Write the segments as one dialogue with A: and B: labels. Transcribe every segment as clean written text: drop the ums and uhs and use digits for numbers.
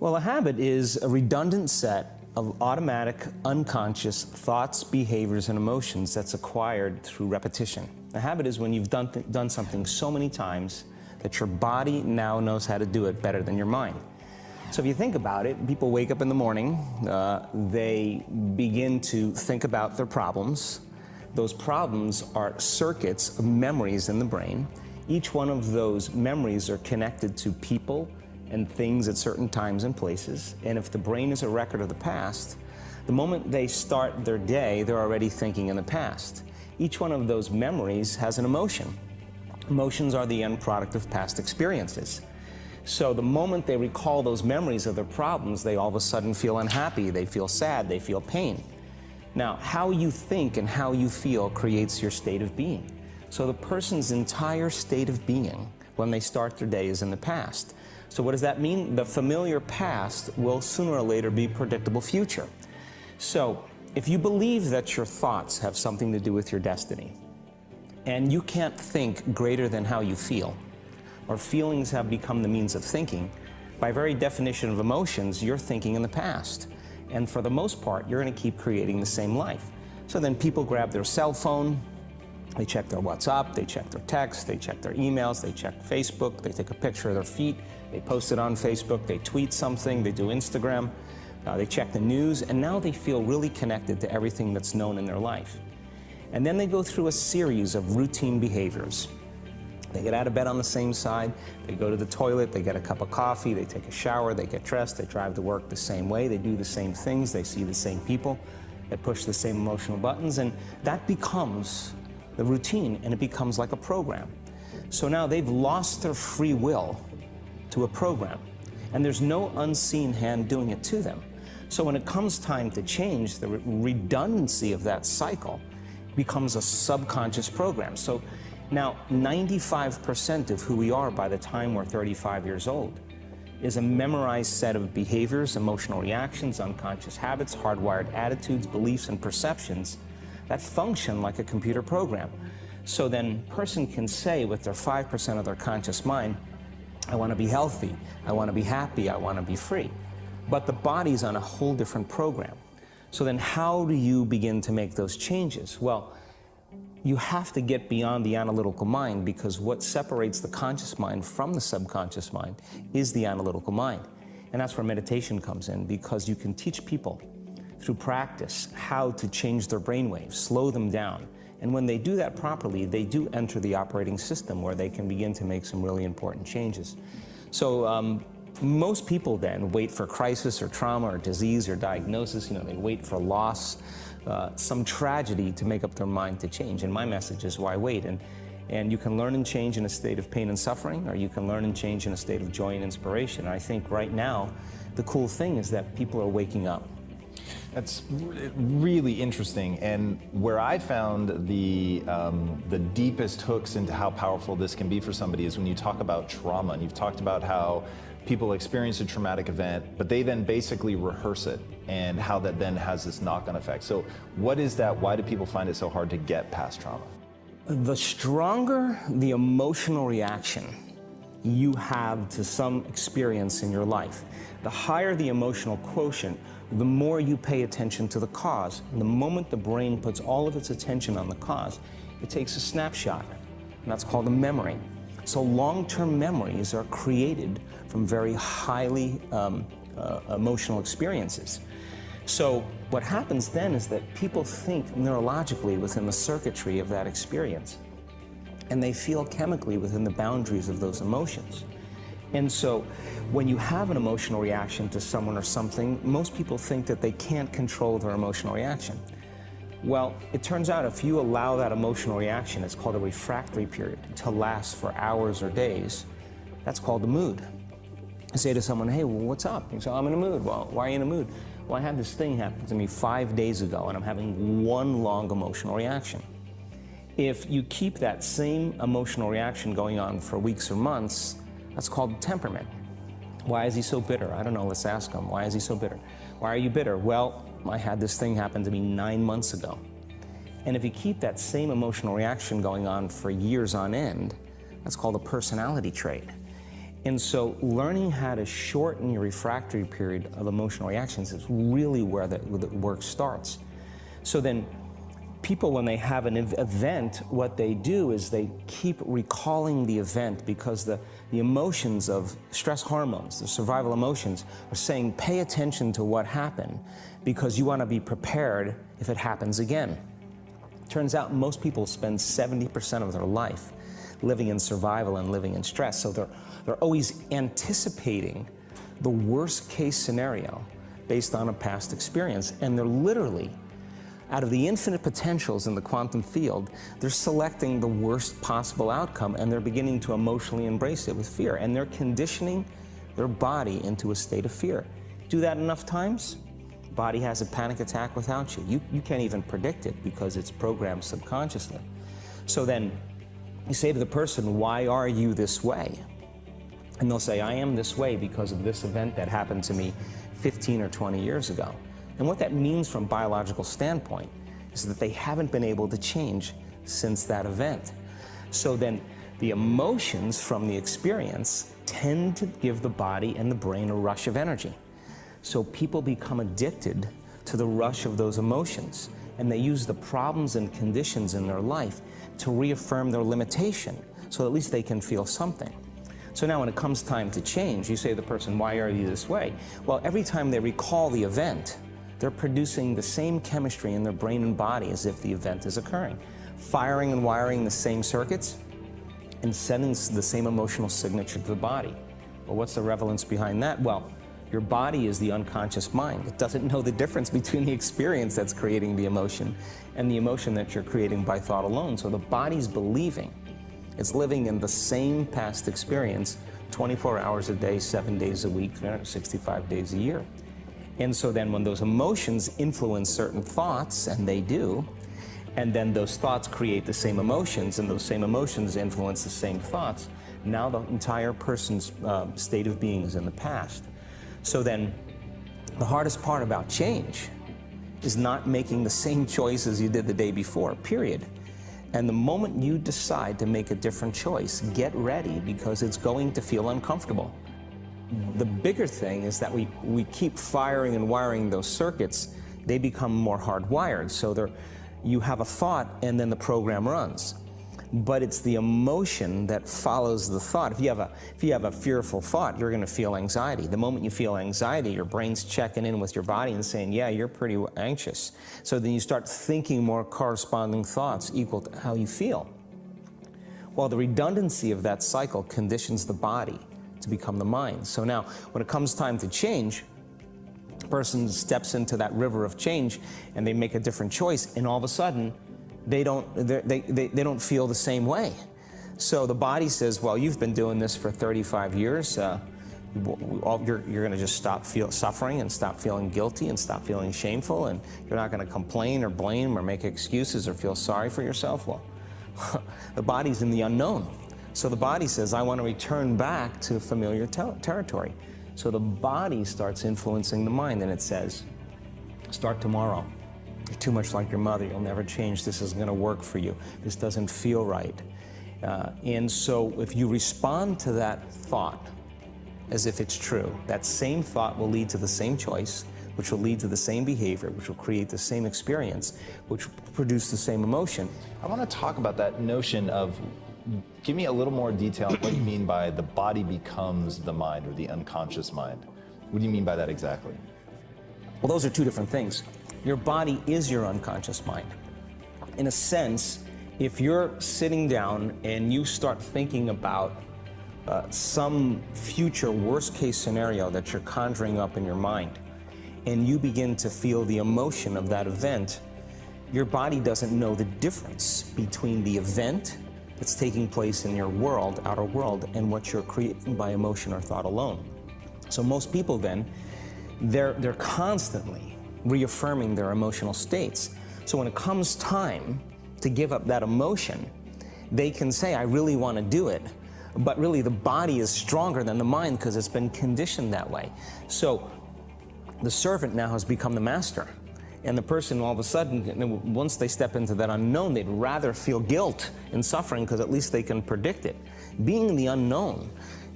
A: Well, a habit is a redundant set of automatic, unconscious thoughts, behaviors, and emotions that's acquired through repetition. A habit is when you've done something so many times that your body now knows how to do it better than your mind. So if you think about it, people wake up in the morning, they begin to think about their problems. Those problems are circuits of memories in the brain. Each one of those memories are connected to people and things at certain times and places. And if the brain is a record of the past, the moment they start their day, they're already thinking in the past. Each one of those memories has an emotion. Emotions are the end product of past experiences. So the moment they recall those memories of their problems, they all of a sudden feel unhappy, they feel sad, they feel pain. Now, how you think and how you feel creates your state of being. So the person's entire state of being when they start their day is in the past. So what does that mean? The familiar past will sooner or later be predictable future. So if you believe that your thoughts have something to do with your destiny, and you can't think greater than how you feel, or feelings have become the means of thinking, by very definition of emotions, you're thinking in the past. And for the most part, you're going to keep creating the same life. So then people grab their cell phone, they check their WhatsApp, they check their text, they check their emails, they check Facebook, they take a picture of their feet, they post it on Facebook, they tweet something, they do Instagram, they check the news, and now they feel really connected to everything that's known in their life. And then they go through a series of routine behaviors. They get out of bed on the same side, they go to the toilet, they get a cup of coffee, they take a shower, they get dressed, they drive to work the same way, they do the same things, they see the same people, they push the same emotional buttons, and that becomes the routine, and it becomes like a program. So now they've lost their free will to a program, and there's no unseen hand doing it to them. So when it comes time to change, the redundancy of that cycle becomes a subconscious program. So now 95% of who we are by the time we're 35 years old is a memorized set of behaviors, emotional reactions, unconscious habits, hardwired attitudes, beliefs, and perceptions that function like a computer program. So then a person can say with their 5% of their conscious mind, I want to be healthy, I want to be happy, I want to be free. But the body's on a whole different program. So then how do you begin to make those changes? Well, you have to get beyond the analytical mind, because what separates the conscious mind from the subconscious mind is the analytical mind. And that's where meditation comes in, because you can teach people through practice how to change their brainwaves, slow them down. And when they do that properly, they do enter the operating system where they can begin to make some really important changes. So most people then wait for crisis or trauma or disease or diagnosis. You know, they wait for loss, some tragedy to make up their mind to change. And my message is, why wait? And you can learn and change in a state of pain and suffering, or you can learn and change in a state of joy and inspiration. And I think right now, the cool thing is that people are waking up.
B: That's really interesting, and where I found the deepest hooks into how powerful this can be for somebody is when you talk about trauma, and you've talked about how people experience a traumatic event, but they then basically rehearse it, and how that then has this knock-on effect. So what is that? Why do people find it so hard to get past trauma?
A: The stronger the emotional reaction you have to some experience in your life, the higher the emotional quotient, the more you pay attention to the cause. And the moment the brain puts all of its attention on the cause, it takes a snapshot, and that's called a memory. So long-term memories are created from very highly emotional experiences. So what happens then is that people think neurologically within the circuitry of that experience, and they feel chemically within the boundaries of those emotions. And so when you have an emotional reaction to someone or something, most people think that they can't control their emotional reaction. Well, it turns out if you allow that emotional reaction, it's called a refractory period, to last for hours or days, that's called the mood. I say to someone, hey, well, what's up? You say, I'm in a mood. Well, why are you in a mood? Well, I had this thing happen to me 5 days ago, and I'm having one long emotional reaction. If you keep that same emotional reaction going on for weeks or months, that's called temperament. Why is he so bitter? I don't know, let's ask him. Why is he so bitter? Why are you bitter? Well, I had this thing happen to me 9 months ago. And if you keep that same emotional reaction going on for years on end, that's called a personality trait. And so learning how to shorten your refractory period of emotional reactions is really where the work starts. So then people, when they have an event, what they do is they keep recalling the event, because the emotions of stress hormones, the survival emotions, are saying pay attention to what happened because you want to be prepared if it happens again. Turns out most people spend 70% of their life living in survival and living in stress. So they're always anticipating the worst case scenario based on a past experience. And they're literally, out of the infinite potentials in the quantum field, they're selecting the worst possible outcome, and they're beginning to emotionally embrace it with fear. And they're conditioning their body into a state of fear. Do that enough times, body has a panic attack without you. You can't even predict it because it's programmed subconsciously. So then you say to the person, why are you this way? And they'll say, I am this way because of this event that happened to me 15 or 20 years ago. And what that means from a biological standpoint is that they haven't been able to change since that event. So then the emotions from the experience tend to give the body and the brain a rush of energy. So people become addicted to the rush of those emotions, and they use the problems and conditions in their life to reaffirm their limitation, so at least they can feel something. So now when it comes time to change, you say to the person, why are you this way? Well, every time they recall the event, they're producing the same chemistry in their brain and body as if the event is occurring, firing and wiring the same circuits and sending the same emotional signature to the body. Well, what's the relevance behind that? Well, your body is the unconscious mind. It doesn't know the difference between the experience that's creating the emotion and the emotion that you're creating by thought alone. So the body's believing it's living in the same past experience 24 hours a day, 7 days a week, 365 days a year. And so then when those emotions influence certain thoughts, and they do, and then those thoughts create the same emotions, and those same emotions influence the same thoughts, now the entire person's state of being is in the past. So then the hardest part about change is not making the same choices you did the day before, period. And the moment you decide to make a different choice, get ready, because it's going to feel uncomfortable. The bigger thing is that we keep firing and wiring those circuits. They become more hardwired. So you have a thought and then the program runs. But it's the emotion that follows the thought. If you have a fearful thought, you're going to feel anxiety. The moment you feel anxiety, your brain's checking in with your body and saying, yeah, you're pretty anxious. So then you start thinking more corresponding thoughts equal to how you feel. Well, the redundancy of that cycle conditions the body to become the mind. So now, when it comes time to change, a person steps into that river of change and they make a different choice, and all of a sudden, they don't feel the same way. So the body says, well, you've been doing this for 35 years. You're going to just stop suffering and stop feeling guilty and stop feeling shameful, and you're not going to complain or blame or make excuses or feel sorry for yourself. Well, the body's in the unknown. So the body says, I want to return back to familiar territory. So the body starts influencing the mind, and it says, start tomorrow. You're too much like your mother. You'll never change. This isn't going to work for you. This doesn't feel right. And so if you respond to that thought as if it's true, that same thought will lead to the same choice, which will lead to the same behavior, which will create the same experience, which will produce the same emotion.
B: I want to talk about that notion of, give me a little more detail on what you mean by the body becomes the mind, or the unconscious mind. What do you mean by that exactly?
A: Well, those are two different things. Your body is your unconscious mind. In a sense, if you're sitting down and you start thinking about some future worst case scenario that you're conjuring up in your mind, and you begin to feel the emotion of that event, your body doesn't know the difference between the event that's taking place in your world, outer world, and what you're creating by emotion or thought alone. So most people then, they're constantly reaffirming their emotional states. So when it comes time to give up that emotion, they can say, I really want to do it. But really the body is stronger than the mind because it's been conditioned that way. So the servant now has become the master. And the person, all of a sudden, once they step into that unknown, they'd rather feel guilt and suffering because at least they can predict it. Being in the unknown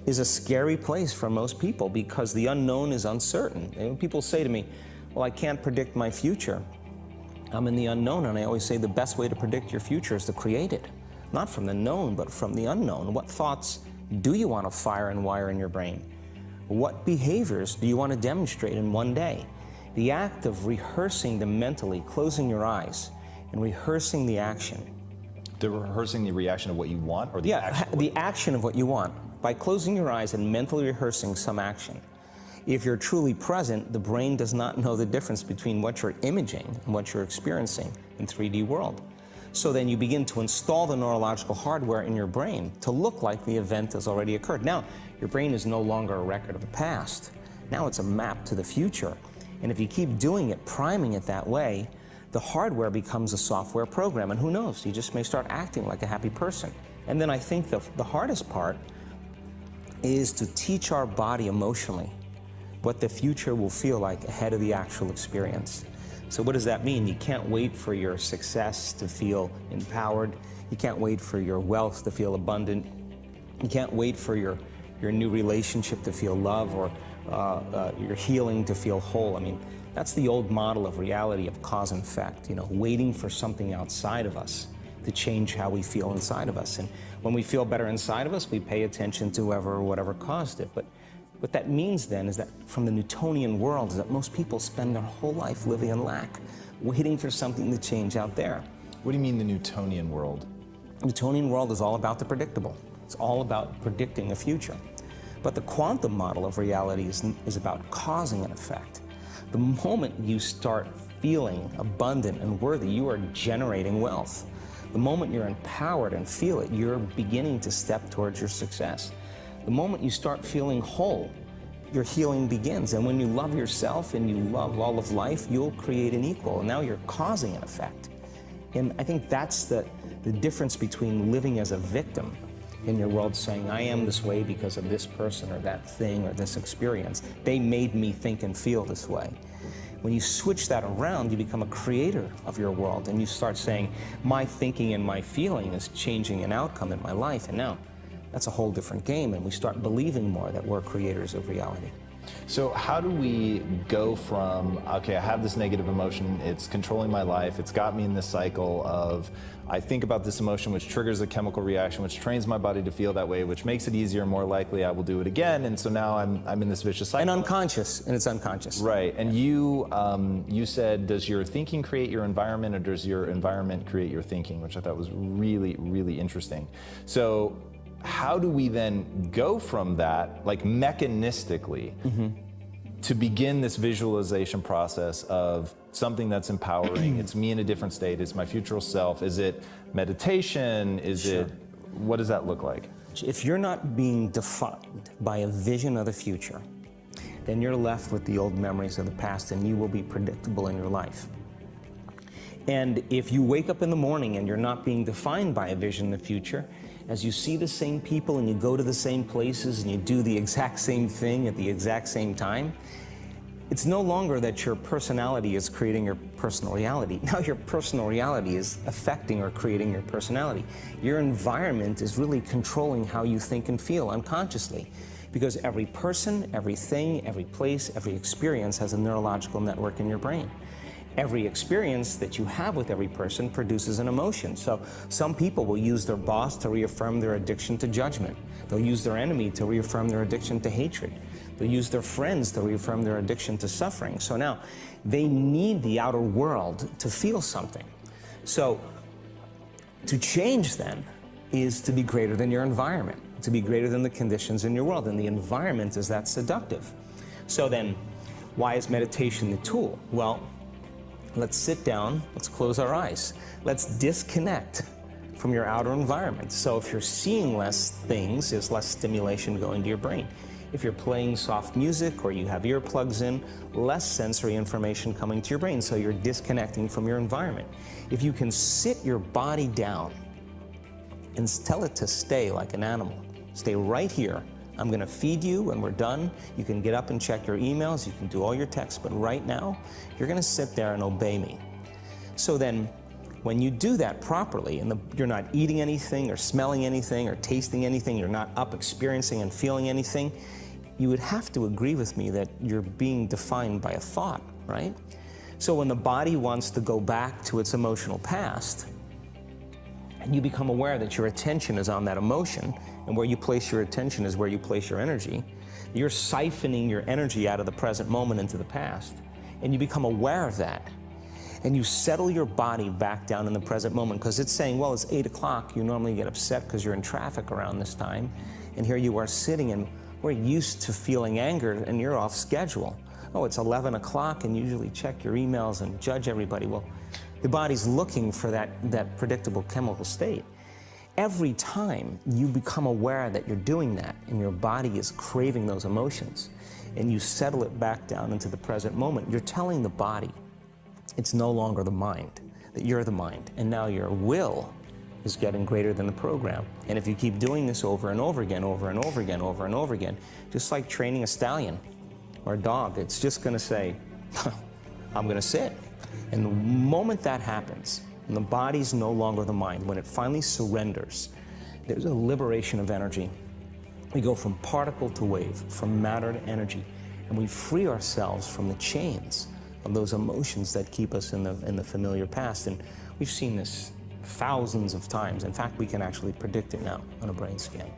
A: is a scary place for most people because the unknown is uncertain. And when people say to me, well, I can't predict my future, I'm in the unknown, and I always say the best way to predict your future is to create it. Not from the known, but from the unknown. What thoughts do you want to fire and wire in your brain? What behaviors do you want to demonstrate in one day? The act of rehearsing them mentally, closing your eyes, and rehearsing the action.
B: The rehearsing the reaction of what you want, or the action?
A: The action of what you want. By closing your eyes and mentally rehearsing some action. If you're truly present, the brain does not know the difference between what you're imaging and what you're experiencing in 3D world. So then you begin to install the neurological hardware in your brain to look like the event has already occurred. Now, your brain is no longer a record of the past. Now it's a map to the future. And if you keep doing it, priming it that way, the hardware becomes a software program. And who knows, you just may start acting like a happy person. And then I think the hardest part is to teach our body emotionally what the future will feel like ahead of the actual experience. So what does that mean? You can't wait for your success to feel empowered. You can't wait for your wealth to feel abundant. You can't wait for your new relationship to feel love, or your healing to feel whole. I mean, that's the old model of reality, of cause and effect, waiting for something outside of us to change how we feel inside of us. And when we feel better inside of us, we pay attention to whoever or whatever caused it. But what that means then is that from the Newtonian world is that most people spend their whole life living in lack, waiting for something to change out there.
B: What do you mean the Newtonian world?
A: The Newtonian world is all about the predictable. It's all about predicting a future. But the quantum model of reality is about causing an effect. The moment you start feeling abundant and worthy, you are generating wealth. The moment you're empowered and feel it, you're beginning to step towards your success. The moment you start feeling whole, your healing begins. And when you love yourself and you love all of life, you'll create an equal. And now you're causing an effect. And I think that's the difference between living as a victim in your world, saying, I am this way because of this person or that thing or this experience. They made me think and feel this way. When you switch that around, you become a creator of your world, and you start saying, my thinking and my feeling is changing an outcome in my life. And now that's a whole different game, and we start believing more that we're creators of reality.
B: So how do we go from, okay, I have this negative emotion, it's controlling my life, it's got me in this cycle of, I think about this emotion, which triggers a chemical reaction, which trains my body to feel that way, which makes it easier and more likely I will do it again, and so now I'm in this vicious cycle.
A: And unconscious, and it's unconscious.
B: Right, and you said, does your thinking create your environment, or does your environment create your thinking, which I thought was really, really interesting. So how do we then go from that, like mechanistically, to begin this visualization process of something that's empowering? It's me in a different state, it's my future self. Is it meditation? Is it, what does that look like?
A: If you're not being defined by a vision of the future, then you're left with the old memories of the past, and you will be predictable in your life. And if you wake up in the morning and you're not being defined by a vision of the future, as you see the same people and you go to the same places and you do the exact same thing at the exact same time, it's no longer that your personality is creating your personal reality. Now your personal reality is affecting or creating your personality. Your environment is really controlling how you think and feel unconsciously, because every person, everything, every place, every experience has a neurological network in your brain. Every experience that you have with every person produces an emotion. So some people will use their boss to reaffirm their addiction to judgment. They'll use their enemy to reaffirm their addiction to hatred. They'll use their friends to reaffirm their addiction to suffering. So now they need the outer world to feel something. So to change then is to be greater than your environment, to be greater than the conditions in your world. And the environment is that seductive. So then why is meditation the tool? Well, let's sit down, let's close our eyes. Let's disconnect from your outer environment. So if you're seeing less things, there's less stimulation going to your brain. If you're playing soft music or you have earplugs in, less sensory information coming to your brain, so you're disconnecting from your environment. If you can sit your body down and tell it to stay like an animal, stay right here. I'm going to feed you when we're done. You can get up and check your emails, you can do all your texts, but right now, you're going to sit there and obey me. So then, When you do that properly, and you're not eating anything or smelling anything or tasting anything, you're not up experiencing and feeling anything, you would have to agree with me that you're being defined by a thought, right? So when the body wants to go back to its emotional past, and you become aware that your attention is on that emotion, and where you place your attention is where you place your energy, you're siphoning your energy out of the present moment into the past, and you become aware of that. And you settle your body back down in the present moment, because it's saying, well, it's 8 o'clock. You normally get upset because you're in traffic around this time. And here you are sitting, and we're used to feeling anger, and you're off schedule. Oh, it's 11 o'clock, and you usually check your emails and judge everybody. Well, the body's looking for that predictable chemical state. Every time you become aware that you're doing that, and your body is craving those emotions, and you settle it back down into the present moment, you're telling the body, it's no longer the mind, that you're the mind, and now your will is getting greater than the program. And if you keep doing this over and over again, over and over again, over and over again, just like training a stallion or a dog, it's just gonna say, I'm gonna sit. And the moment that happens, and the body's no longer the mind, when it finally surrenders, there's a liberation of energy. We go from particle to wave, from matter to energy, and we free ourselves from the chains of those emotions that keep us in the familiar past. And we've seen this thousands of times. In fact, we can actually predict it now on a brain scan.